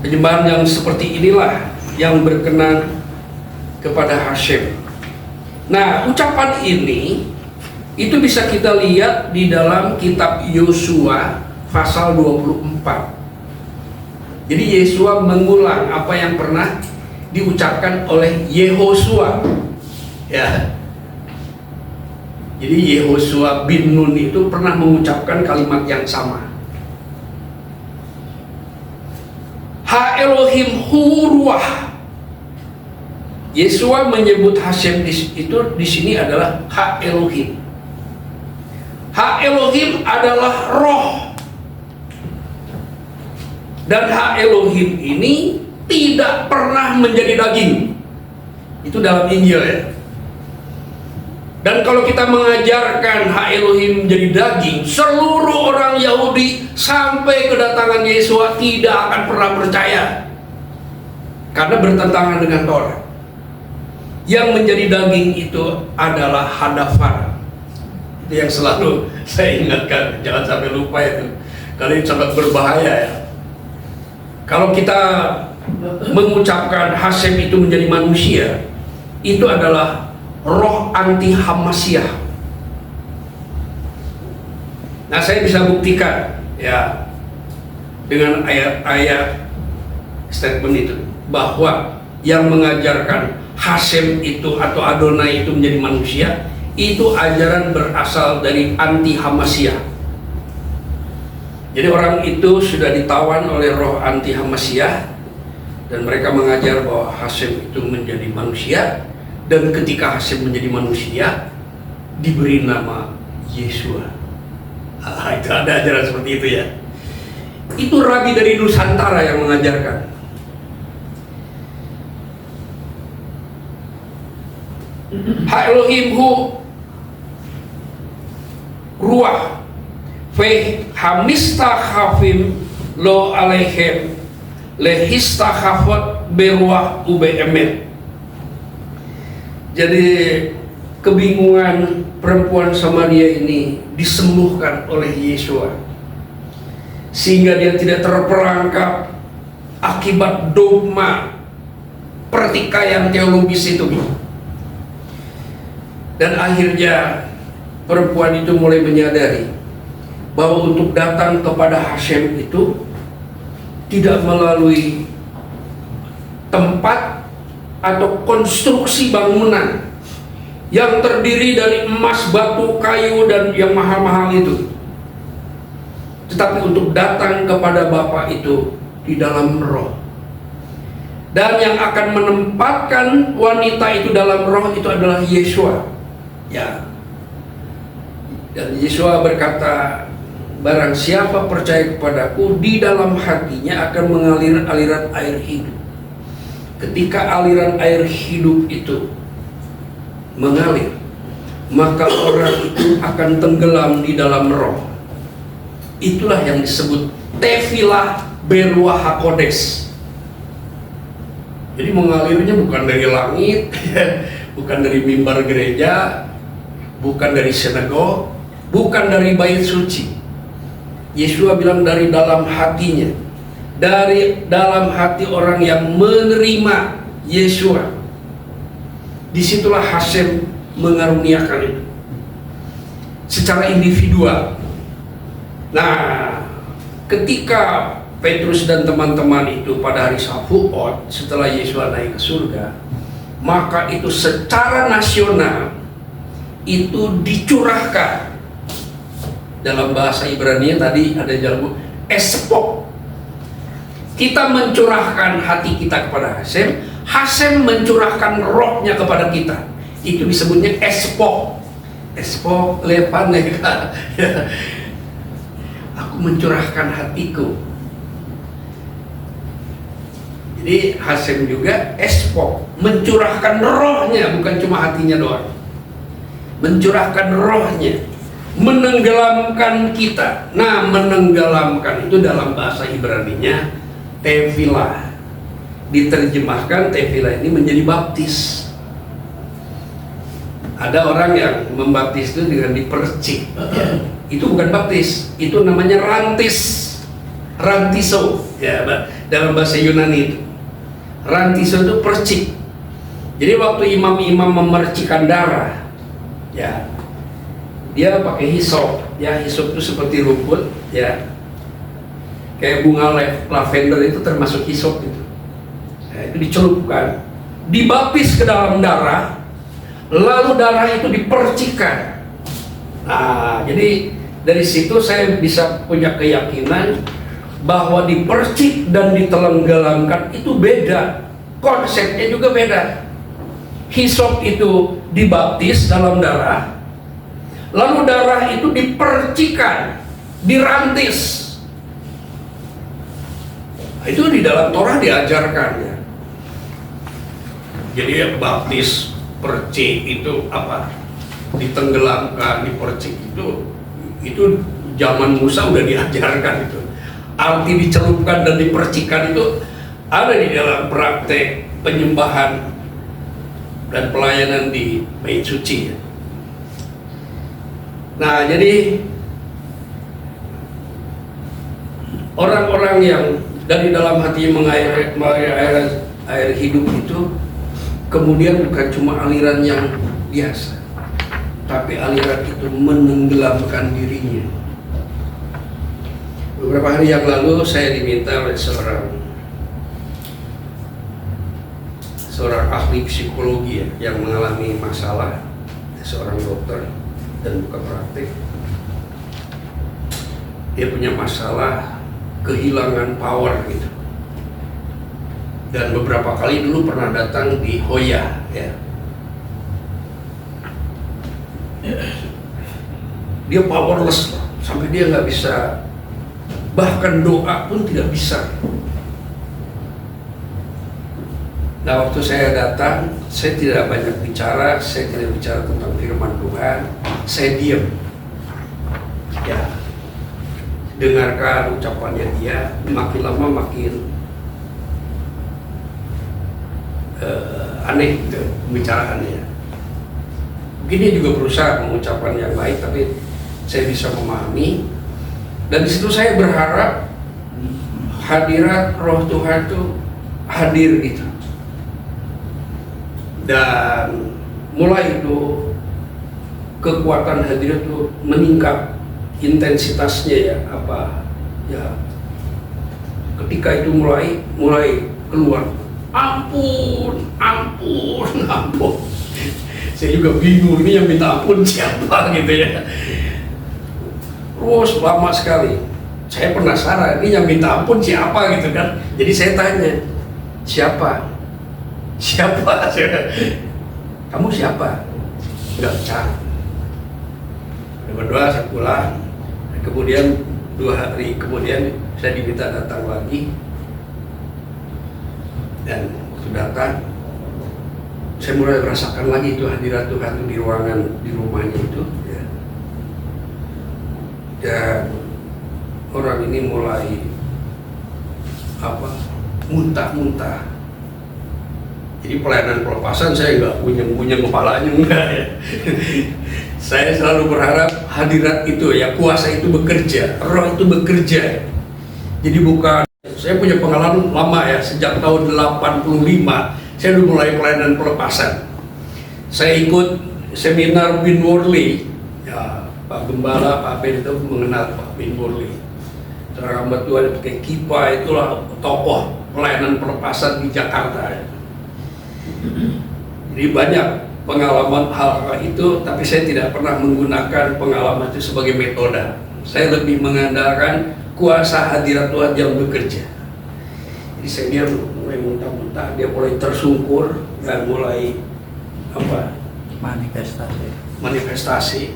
Penyembahan yang seperti inilah yang berkenan kepada Hashem. Nah, ucapan ini itu bisa kita lihat di dalam kitab Yosua pasal 24. Jadi Yesua mengulang apa yang pernah diucapkan oleh Yehosua ya. Jadi Yehosua bin Nun itu pernah mengucapkan kalimat yang sama. Ha Elohim hu ruah. Yesua menyebut Hashem itu di sini adalah Ha Elohim. Ha Elohim adalah roh. Dan Ha Elohim ini tidak pernah menjadi daging. Itu dalam Injil ya. Dan kalau kita mengajarkan Ha Elohim menjadi daging, seluruh orang Yahudi sampai kedatangan Yesua tidak akan pernah percaya, karena bertentangan dengan Torah. Yang menjadi daging itu adalah hadafar. Itu yang selalu saya ingatkan, jangan sampai lupa itu, karena itu sangat berbahaya ya. Kalau kita mengucapkan Hashem itu menjadi manusia, itu adalah roh anti Hamasyah. Nah, saya bisa buktikan ya dengan ayat-ayat statement itu, bahwa yang mengajarkan Hashem itu atau Adonai itu menjadi manusia, itu ajaran berasal dari anti Hamasyah. Jadi orang itu sudah ditawan oleh roh anti Hamasyah, dan mereka mengajar bahwa Hashem itu menjadi manusia, dan ketika Hashem menjadi manusia diberi nama Yesua. Itu ada ajaran seperti itu ya. Itu rabi dari Nusantara yang mengajarkan. Ha Elohim hu ruah fe hamistachafim lo alehem lehistachafot beruah ubeemet. Jadi kebingungan perempuan Samaria ini disembuhkan oleh Yesua, sehingga dia tidak terperangkap akibat dogma pertikaian teologis itu. Dan akhirnya perempuan itu mulai menyadari bahwa untuk datang kepada Hashem itu tidak melalui tempat atau konstruksi bangunan yang terdiri dari emas, batu, kayu, dan yang mahal-mahal itu, tetapi untuk datang kepada Bapa itu di dalam roh. Dan yang akan menempatkan wanita itu dalam roh itu adalah Yesua. Ya. Dan Yesua berkata, barang siapa percaya kepadaku, di dalam hatinya akan mengalir aliran air hidup. Ketika aliran air hidup itu mengalir, maka orang itu akan tenggelam di dalam roh. Itulah yang disebut Tefilah Beruah HaKodesh. Jadi mengalirnya bukan dari langit, bukan dari mimbar gereja, bukan dari sinagog, bukan dari bait suci. Yesua bilang dari dalam hatinya, dari dalam hati orang yang menerima Yesua. Disitulah Hashem mengaruniakan itu secara individual. Nah, ketika Petrus dan teman-teman itu pada hari Shavuot setelah Yesua naik ke surga, maka itu secara nasional itu dicurahkan. Dalam bahasa Ibrani tadi ada jalan espok. Kita mencurahkan hati kita kepada Hashem, Hashem mencurahkan rohnya kepada kita. Itu disebutnya espok. Espok lepaneka. Aku mencurahkan hatiku. Jadi Hashem juga espok, mencurahkan rohnya, bukan cuma hatinya doang. Mencurahkan rohnya, menenggelamkan kita. Nah, menenggelamkan itu dalam bahasa Ibraninya tefilah. Diterjemahkan tefilah ini menjadi baptis. Ada orang yang membaptis itu dengan dipercik. Itu bukan baptis, itu namanya rantis. Rantiso ya, dalam bahasa Yunani itu. Rantiso itu percik. Jadi waktu imam-imam memercikan darah, ya, dia pakai hisop. Ya, hisop itu seperti rumput, ya, kayak bunga lavender itu termasuk hisop itu. Ya, itu dicelupkan, dibaptis ke dalam darah, lalu darah itu dipercikan. Nah, jadi dari situ saya bisa punya keyakinan bahwa dipercik dan ditelenggalamkan itu beda, konsepnya juga beda. Hisop itu dibaptis dalam darah, lalu darah itu dipercikan, dirantis. Itu di dalam Torah diajarkan ya. Jadi baptis, percik itu apa? Ditenggelamkan, dipercik itu zaman Musa udah diajarkan itu. Arti dicelupkan dan dipercikan itu ada di dalam praktek penyembahan dan pelayanan di Bait Suci. Nah, jadi orang-orang yang dari dalam hati mengalir air hidup itu kemudian bukan cuma aliran yang biasa, tapi aliran itu menenggelamkan dirinya. Beberapa hari yang lalu saya diminta oleh seorang ahli psikologi yang mengalami masalah, seorang dokter dan bukan praktik. Dia punya masalah kehilangan power gitu. Dan beberapa kali dulu pernah datang di Hoya ya. Dia powerless sampai dia nggak bisa, bahkan doa pun tidak bisa. Nah, waktu saya datang, saya tidak banyak bicara, saya tidak bicara tentang firman Tuhan, saya diam. Ya, dengarkan ucapannya dia, makin lama makin aneh gitu pembicaraannya. Mungkin dia juga berusaha mengucapkan yang baik, tapi saya bisa memahami. Dan di situ saya berharap hadirat Roh Tuhan itu hadir gitu. Dan mulai itu kekuatan hadirat itu meningkat intensitasnya ya, ketika itu mulai keluar ampun. Saya juga bingung, ini yang minta ampun siapa gitu ya. Terus lama sekali saya penasaran, ini yang minta ampun siapa gitu kan. Jadi saya tanya, siapa? Kamu siapa? Enggak bicara. Berdoa, saya pulang. Kemudian 2 hari kemudian saya diminta datang lagi. Dan waktu datang, saya mulai merasakan lagi itu hadirat Tuhan di ruangan, di rumahnya itu ya. Dan orang ini mulai muntah. Jadi pelayanan pelepasan saya nggak punya kepalanya, enggak ya. Saya selalu berharap hadirat itu ya, kuasa itu bekerja, roh itu bekerja. Jadi bukan, saya punya pengalaman lama ya, sejak tahun 85 saya udah mulai pelayanan pelepasan. Saya ikut seminar Bin Worley ya, Pak Gembala, Pak Ben itu mengenal Pak Bin Worley. Seorang hamba Tuhan pakai kipa, itulah tokoh pelayanan pelepasan di Jakarta ya. Jadi banyak pengalaman hal-hal itu, tapi saya tidak pernah menggunakan pengalaman itu sebagai metode. Saya lebih mengandalkan kuasa hadirat Tuhan yang bekerja. Jadi dia mulai muntah-muntah, dia mulai tersungkur dan mulai manifestasi.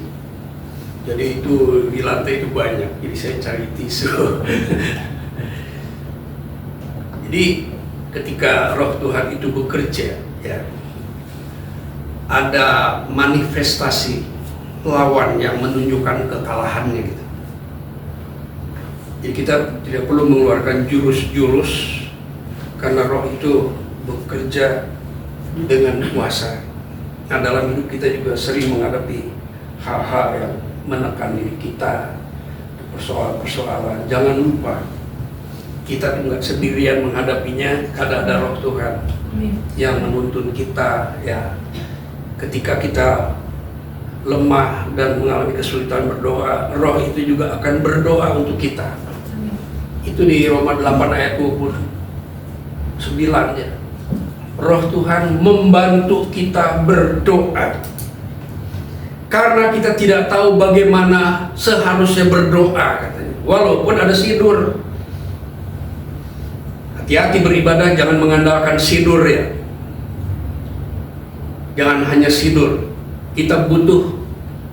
Jadi itu di lantai itu banyak, jadi saya cari tisu. Jadi ketika Roh Tuhan itu bekerja ya, ada manifestasi lawan yang menunjukkan kekalahannya gitu. Jadi kita tidak perlu mengeluarkan jurus-jurus karena Roh itu bekerja dengan kuasa. Nah, dalam hidup kita juga sering menghadapi hal-hal yang menekan diri kita, persoalan-persoalan. Jangan lupa, kita nggak sendirian menghadapinya, karena ada Roh Tuhan yang menuntun kita ya. Ketika kita lemah dan mengalami kesulitan berdoa, Roh itu juga akan berdoa untuk kita. Itu di Roma 8 ayat 29 ya. Roh Tuhan membantu kita berdoa karena kita tidak tahu bagaimana seharusnya berdoa katanya. Walaupun ada sinur, Hati-hati beribadah, jangan mengandalkan sidur ya. Jangan hanya sidur. Kita butuh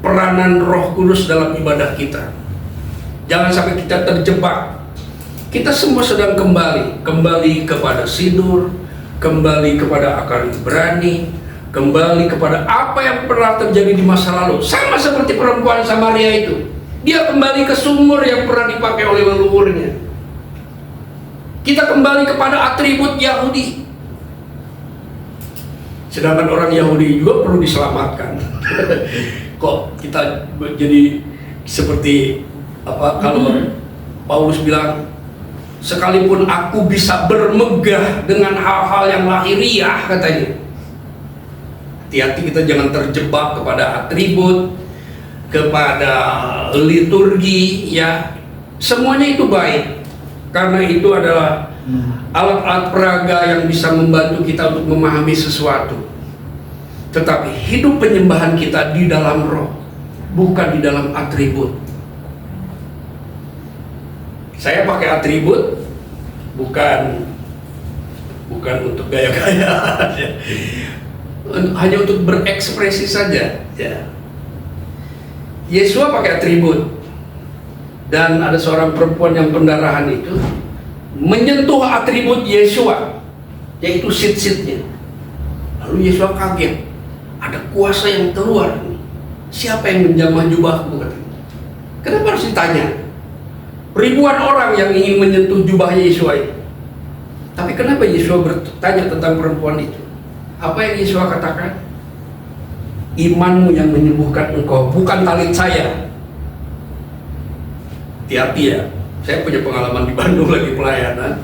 peranan Roh Kudus dalam ibadah kita. Jangan sampai kita terjebak. Kita semua sedang kembali kepada sidur, kembali kepada akar Ibrani, kembali kepada apa yang pernah terjadi di masa lalu. Sama seperti perempuan Samaria itu. Dia kembali ke sumur yang pernah dipakai oleh leluhurnya. Kita kembali kepada atribut Yahudi. Sedangkan orang Yahudi juga perlu diselamatkan. Kok kita jadi seperti apa kalau Paulus bilang, sekalipun aku bisa bermegah dengan hal-hal yang lahiriah, katanya. Hati-hati kita jangan terjebak kepada atribut, kepada liturgi, ya. Semuanya itu baik, karena itu adalah alat-alat peraga yang bisa membantu kita untuk memahami sesuatu. Tetapi hidup penyembahan kita di dalam roh, bukan di dalam atribut. Saya pakai atribut bukan untuk gaya-gaya, hanya untuk berekspresi saja. Ya. Yesua pakai atribut, dan ada seorang perempuan yang pendarahan itu menyentuh atribut Yesua, yaitu sit-sitnya. Lalu Yesua kaget, ada kuasa yang keluar. Siapa yang menjamah jubahku? Kenapa harus ditanya? Ribuan orang yang ingin menyentuh jubah Yesua itu. Tapi kenapa Yesua bertanya tentang perempuan itu? Apa yang Yesua katakan? Imanmu yang menyembuhkan engkau, bukan talit saya. Hati-hati ya. Saya punya pengalaman di Bandung lagi pelayanan.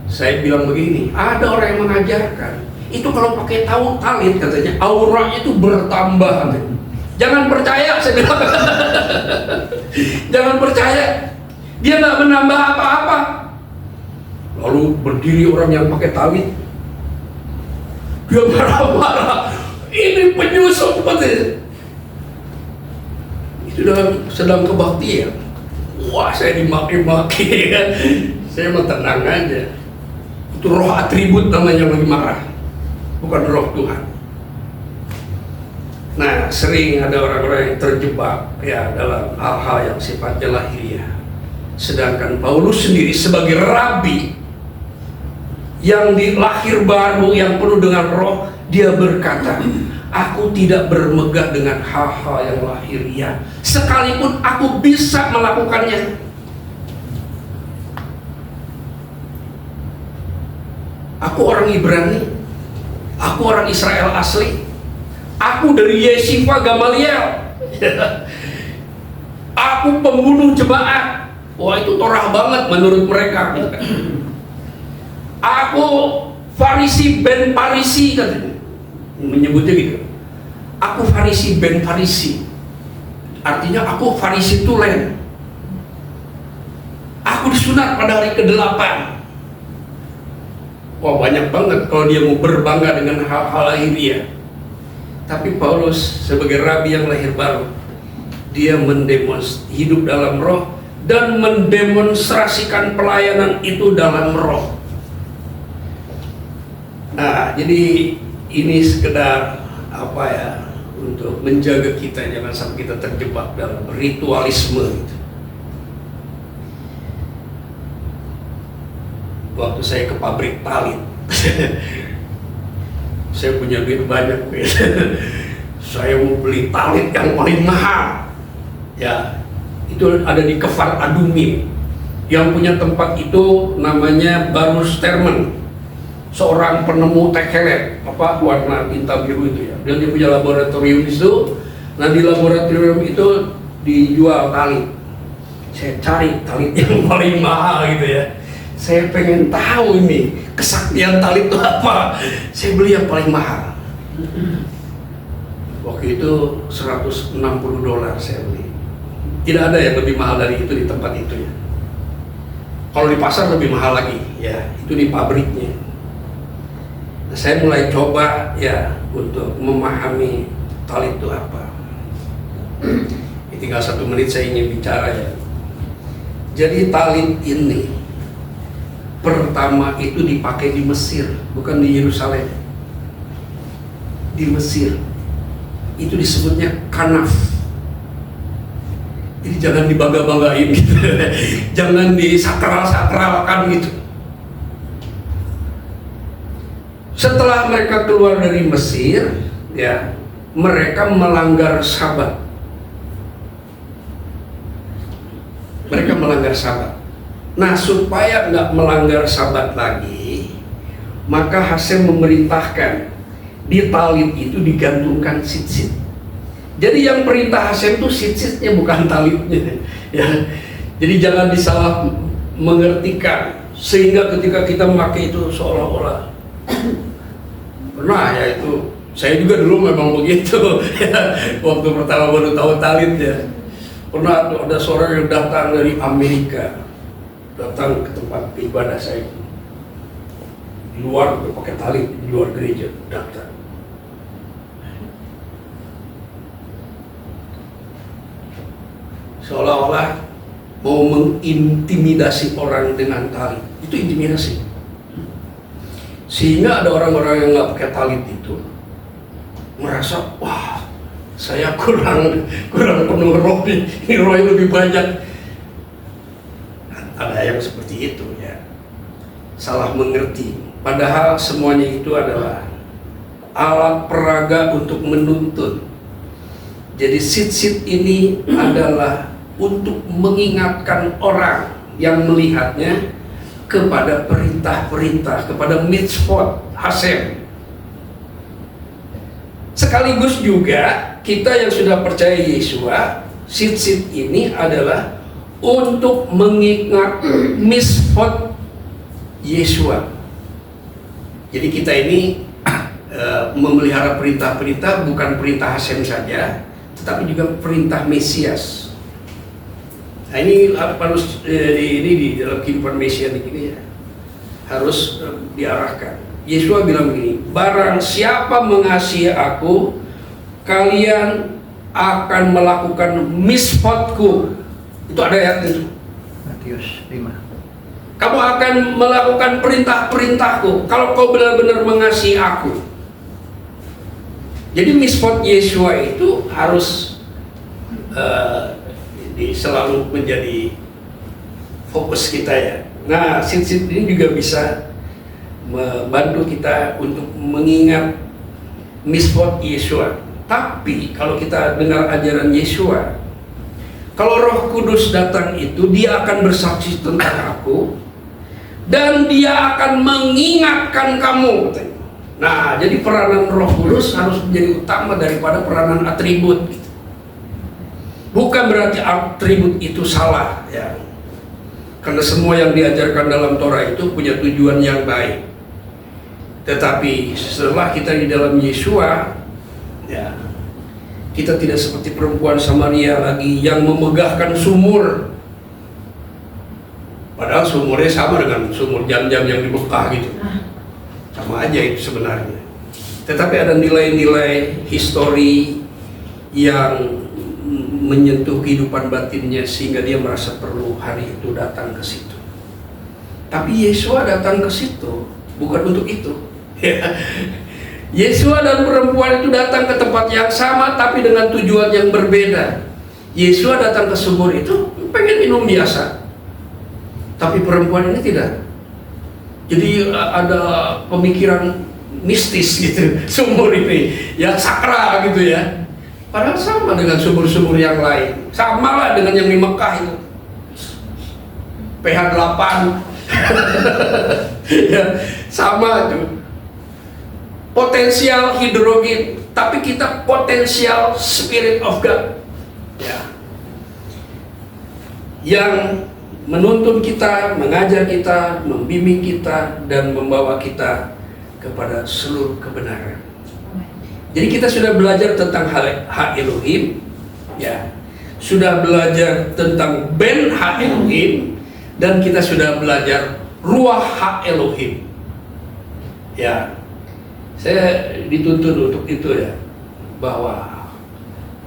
Saya bilang begini, ada orang yang mengajarkan, itu kalau pakai talit katanya, auranya itu bertambah. Jangan percaya, saya bilang. Jangan percaya. Dia nggak menambah apa-apa. Lalu berdiri orang yang pakai talit. Dia marah-marah. Ini penyusup, katanya. Itu sedang kebaktian. Wah, saya dimaki-maki kan. Saya mau tenang aja. Itu roh atribut namanya yang lagi marah, bukan roh Tuhan. Nah, sering ada orang-orang yang terjebak ya dalam hal-hal yang sifatnya lahiriah. Sedangkan Paulus sendiri sebagai rabi yang lahir baru, yang penuh dengan roh, dia berkata, aku tidak bermegah dengan hal-hal yang lahiriah, sekalipun aku bisa melakukannya. Aku orang Ibrani, aku orang Israel asli, aku dari Yeshiva Gamaliel, aku pembunuh jemaat. Wah, itu torah banget menurut mereka. Aku Farisi ben Farisi, katanya, menyebutnya gitu. Aku Farisi ben Farisi, artinya aku Farisi tulen. Aku disunat pada hari ke-8. Wah, banyak banget kalau dia mau berbangga dengan hal-hal lahiriah. Tapi Paulus sebagai rabi yang lahir baru, dia hidup dalam roh dan mendemonstrasikan pelayanan itu dalam roh. Nah, jadi ini sekedar apa ya, untuk menjaga kita jangan sampai kita terjebak dalam ritualisme gitu. Waktu saya ke pabrik talit, saya punya duit banyak, saya mau beli talit yang paling mahal. Ya, itu ada di Kefar Adumim. Yang punya tempat itu namanya Barus Termen, seorang penemu tekelet apa warna bintang biru itu ya. Dan dia punya laboratorium itu. Nah, di laboratorium itu dijual talit. Saya cari talit yang paling mahal gitu ya. Saya pengen tahu ini kesaktian talit itu apa. Saya beli yang paling mahal. Waktu itu $160 saya beli. Tidak ada yang lebih mahal dari itu di tempat itu ya. Kalau di pasar lebih mahal lagi ya, itu di pabriknya. Nah, saya mulai coba ya untuk memahami talit itu apa. Tinggal 1 menit saya ingin bicara ya. Jadi talit ini pertama itu dipakai di Mesir, bukan di Yerusalem. Di Mesir itu disebutnya kanaf. Jadi jangan dibangga-banggain gitu. Jangan disakral-sakralkan gitu. Setelah mereka keluar dari Mesir, ya, mereka melanggar Sabat. Mereka melanggar Sabat. Nah, supaya nggak melanggar Sabat lagi, maka Hasem memerintahkan di talit itu digantungkan sit-sit. Jadi yang perintah Hasem itu sit-sitnya, bukan talitnya. Ya, jadi jangan disalah mengertikan sehingga ketika kita memakai itu seolah-olah pernah ya itu. Saya juga dulu memang begitu. Ya, waktu pertama baru tahu talit ya. Pernah ada seorang yang datang dari Amerika, datang ke tempat ibadah saya di luar, pakai talit di luar gereja, datang. Seolah-olah mau mengintimidasi orang dengan tali. Itu intimidasi. Sehingga ada orang-orang yang nggak pakai talit itu merasa, wah, saya kurang penuh roh, ini roh yang lebih banyak. Ada yang seperti itu ya, salah mengerti. Padahal semuanya itu adalah alat peraga untuk menuntun. Jadi sit-sit ini adalah untuk mengingatkan orang yang melihatnya kepada perintah-perintah, kepada mitzvot Hasem. Sekaligus juga kita yang sudah percaya Yesua, sit-sit ini adalah untuk mengingat mitzvot Yesua. Jadi kita ini memelihara perintah-perintah, bukan perintah Hasem saja, tetapi juga perintah Mesias. Nah, ini harus di dalam kehidupan Mesianik ini ya, harus diarahkan. Yesua bilang begini, barang siapa mengasihi aku, kalian akan melakukan mitzvotku. Itu ada ayat itu. Matius 5. Kamu akan melakukan perintah-perintahku kalau kau benar-benar mengasihi aku. Jadi mitzvot Yesua itu harus selalu menjadi fokus kita ya. Nah, sit-sit ini juga bisa membantu kita untuk mengingat mitzvot Yesua. Tapi kalau kita dengar ajaran Yesua, kalau Roh Kudus datang itu, dia akan bersaksi tentang aku dan dia akan mengingatkan kamu. Nah, jadi peranan Roh Kudus harus menjadi utama daripada peranan atribut. Bukan berarti atribut itu salah ya. Karena semua yang diajarkan dalam Torah itu punya tujuan yang baik. Tetapi setelah kita di dalam Yesua, ya, kita tidak seperti perempuan Samaria lagi yang memegahkan sumur. Padahal sumurnya sama dengan sumur jam-jam yang di Mekah gitu. Sama aja itu sebenarnya. Tetapi ada nilai-nilai histori yang menyentuh kehidupan batinnya sehingga dia merasa perlu hari itu datang ke situ. Tapi Yesua datang ke situ bukan untuk itu. Yesua dan perempuan itu datang ke tempat yang sama tapi dengan tujuan yang berbeda. Yesua datang ke sumur itu pengen minum biasa, tapi perempuan ini tidak. Jadi ada pemikiran mistis gitu, sumur ini yang sakral gitu ya. Padahal sama dengan sumur-sumur yang lain, sama lah dengan yang di Mekah itu, pH 8 ya, sama itu. Potensial hidrogen, tapi kita potensial Spirit of God ya, yang menuntun kita, mengajar kita, membimbing kita, dan membawa kita kepada seluruh kebenaran. Jadi kita sudah belajar tentang hak Elohim, ya, sudah belajar tentang Ben hak Elohim, dan kita sudah belajar Ruah hak Elohim. Ya, saya dituntun untuk itu ya, bahwa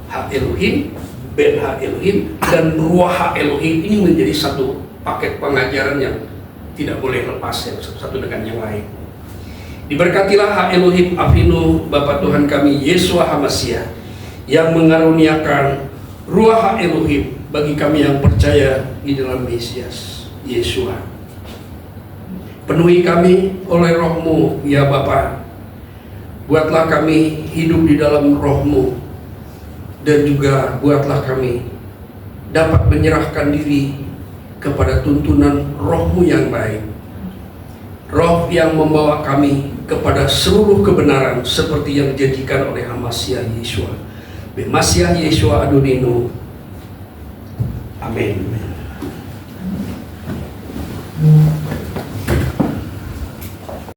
hak Elohim, Ben hak Elohim, dan Ruah hak Elohim ini menjadi satu paket pengajaran yang tidak boleh lepas yang satu dengan yang lain. Diberkatilah Ha Elohim Avinu Bapa Tuhan kami Yeshua HaMasiah yang mengaruniakan Ruah Ha Elohim bagi kami yang percaya di dalam Mesias Yeshua. Penuhi kami oleh Roh-Mu ya Bapa. Buatlah kami hidup di dalam Roh-Mu, dan juga buatlah kami dapat menyerahkan diri kepada tuntunan Roh-Mu yang baik, Roh yang membawa kami kepada seluruh kebenaran seperti yang dijadikan oleh Hamasiah Yeshua. Bemasiah Yeshua Adoninu. Amin.